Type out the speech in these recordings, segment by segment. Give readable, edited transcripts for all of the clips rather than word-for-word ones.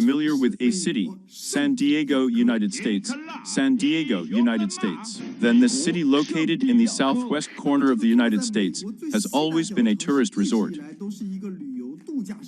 familiar with a city, San Diego, United States. San Diego, United States. Then this city located in the southwest corner of the United States has always been a tourist resort.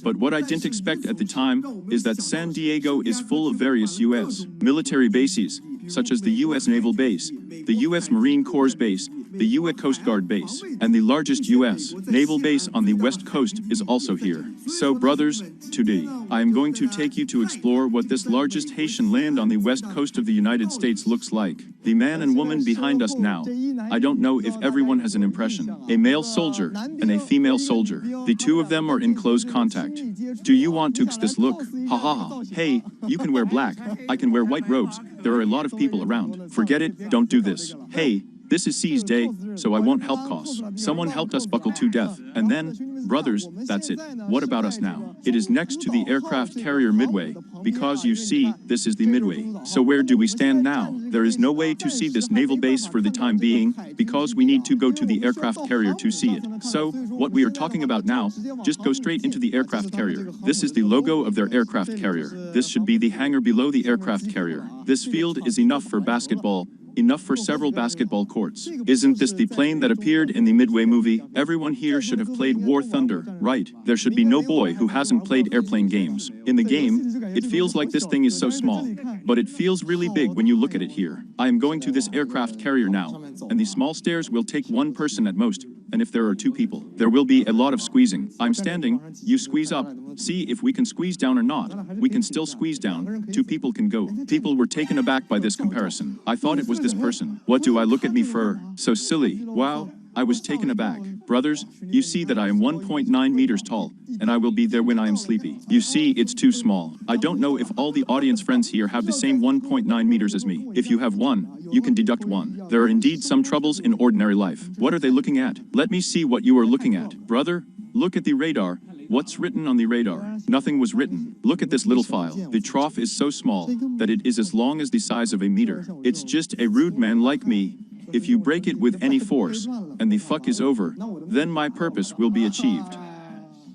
But what I didn't expect at the time is that San Diego is full of various U.S. military bases, such as the U.S. Naval Base, the U.S. Marine Corps Base, the U.S. Coast Guard Base, and the largest U.S. Naval Base on the West Coast is also here. So, brothers, today, I am going to take you to explore what this largest Haitian land on the west coast of the United States looks like. The man and woman behind us now, I don't know if everyone has an impression. A male soldier and a female soldier. The two of them are in close contact. Do you want to this look? Ha ha ha. Hey, you can wear black. I can wear white robes. There are a lot of people around. Forget it, don't do this. Hey, this is C's day, so I won't help costs. Someone helped us buckle to death. And then, brothers, that's it. What about us now? It is next to the aircraft carrier Midway, because you see, this is the Midway. So where do we stand now? There is no way to see this naval base for the time being, because we need to go to the aircraft carrier to see it. So, what we are talking about now, just go straight into the aircraft carrier. This is the logo of their aircraft carrier. This should be the hangar below the aircraft carrier. This field is enough for basketball, enough for several basketball courts. Isn't this the plane that appeared in the Midway movie? Everyone here should have played War Thunder, right? There should be no boy who hasn't played airplane games. In the game, it feels like this thing is so small, but it feels really big when you look at it here. I am going to this aircraft carrier now, and the small stairs will take one person at most, and if there are two people, there will be a lot of squeezing. I'm standing, you squeeze up, see if we can squeeze down or not. We can still squeeze down, two people can go. People were taken aback by this comparison. I thought it was this person. What do I look at me for? So silly. Wow, I was taken aback. Brothers, you see that I am 1.9 meters tall, and I will be there when I am sleepy. You see, it's too small. I don't know if all the audience friends here have the same 1.9 meters as me. If you have one, you can deduct one. There are indeed some troubles in ordinary life. What are they looking at? Let me see what you are looking at. Brother, look at the radar. What's written on the radar? Nothing was written. Look at this little file. The trough is so small that it is as long as the size of a meter. It's just a rude man like me. If you break it with any force, and the fuck is over, then my purpose will be achieved.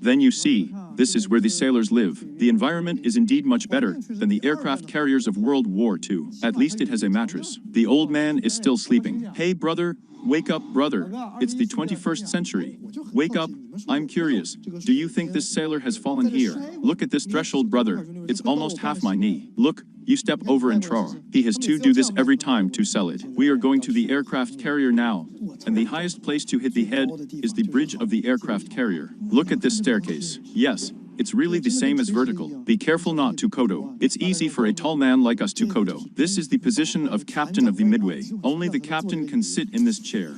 Then you see, this is where the sailors live. The environment is indeed much better than the aircraft carriers of World War II. At least it has a mattress. The old man is still sleeping. Hey brother, wake up brother. It's the 21st century. Wake up, I'm curious. Do you think this sailor has fallen here? Look at this threshold brother. It's almost half my knee. Look, you step over and trar. He has to do this every time to sell it. We are going to the aircraft carrier now, and the highest place to hit the head is the bridge of the aircraft carrier. Look at this staircase. Yes, it's really the same as vertical. Be careful not to kodo. It's easy for a tall man like us to kodo. This is the position of captain of the Midway. Only the captain can sit in this chair.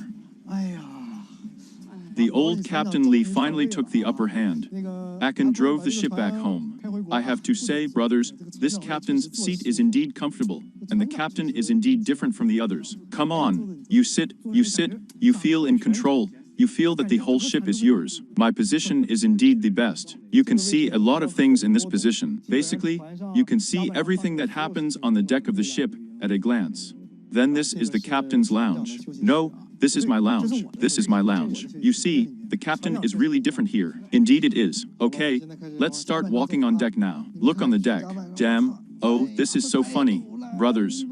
The old Captain Lee finally took the upper hand. Akin drove the ship back home. I have to say, brothers, this captain's seat is indeed comfortable, and the captain is indeed different from the others. Come on, you sit, you feel in control. You feel that the whole ship is yours. My position is indeed the best. You can see a lot of things in this position. Basically, you can see everything that happens on the deck of the ship at a glance. Then this is the captain's lounge. No, this is my lounge. This is my lounge. You see, the captain is really different here. Indeed it is. Okay, let's start walking on deck now. Look on the deck. Damn, oh, this is so funny. Brothers.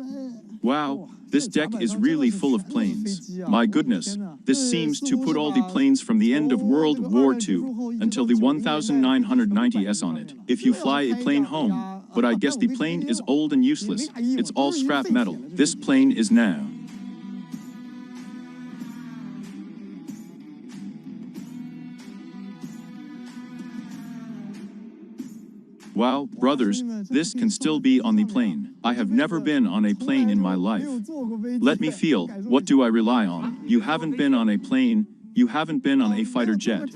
Wow. This deck is really full of planes. My goodness, this seems to put all the planes from the end of World War II until the 1990s on it. If you fly a plane home, but I guess the plane is old and useless. It's all scrap metal. This plane is now. Wow, brothers, this can still be on the plane. I have never been on a plane in my life. Let me feel, what do I rely on? You haven't been on a plane, you haven't been on a fighter jet.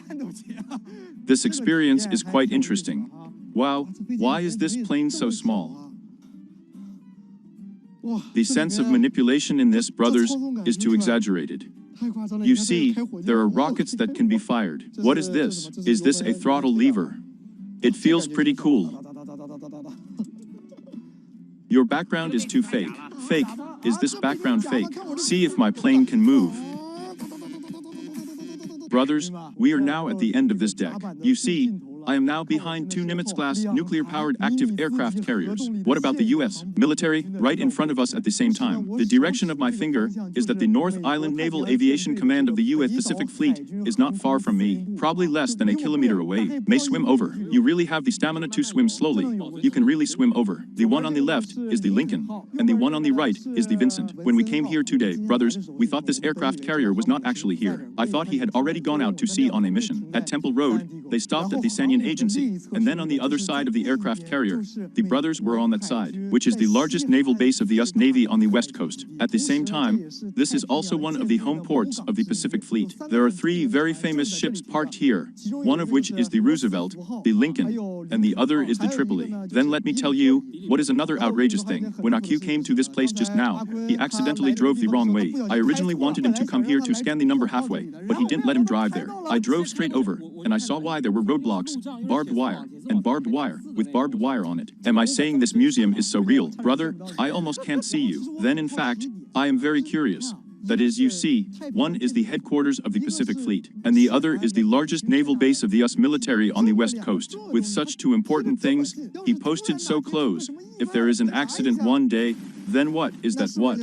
This experience is quite interesting. Wow, why is this plane so small? The sense of manipulation in this, brothers, is too exaggerated. You see, there are rockets that can be fired. What is this? Is this a throttle lever? It feels pretty cool. Your background is too fake. Fake. Is this background fake? See if my plane can move. Brothers, we are now at the end of this deck. You see, I am now behind two Nimitz-class nuclear-powered active aircraft carriers. What about the U.S. military? Right in front of us at the same time. The direction of my finger is that the North Island Naval Aviation Command of the U.S. Pacific Fleet is not far from me, probably less than a kilometer away. May swim over. You really have the stamina to swim slowly. You can really swim over. The one on the left is the Lincoln, and the one on the right is the Vincent. When we came here today, brothers, we thought this aircraft carrier was not actually here. I thought he had already gone out to sea on a mission. At Temple Road, they stopped at the Sanyan Agency, and then on the other side of the aircraft carrier, the brothers were on that side, which is the largest naval base of the US Navy on the West Coast. At the same time, this is also one of the home ports of the Pacific Fleet. There are three very famous ships parked here, one of which is the Roosevelt, the Lincoln, and the other is the Tripoli. Then let me tell you, what is another outrageous thing? When AQ came to this place just now, he accidentally drove the wrong way. I originally wanted him to come here to scan the number halfway, but he didn't let him drive there. I drove straight over, and I saw why there were roadblocks, barbed wire, and barbed wire, with barbed wire on it. Am I saying this museum is so real? Brother, I almost can't see you. Then in fact, I am very curious. That is, you see, one is the headquarters of the Pacific Fleet, and the other is the largest naval base of the US military on the West Coast. With such two important things, he posted so close. If there is an accident one day, then what is that what?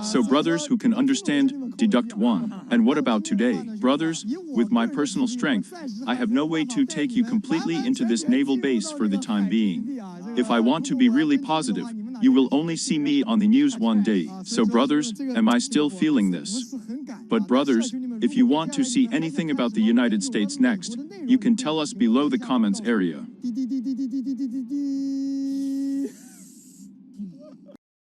So brothers who can understand, deduct one. And what about today? Brothers, with my personal strength, I have no way to take you completely into this naval base for the time being. If I want to be really positive, you will only see me on the news one day. So brothers, am I still feeling this? But brothers, if you want to see anything about the United States next, you can tell us below the comments area.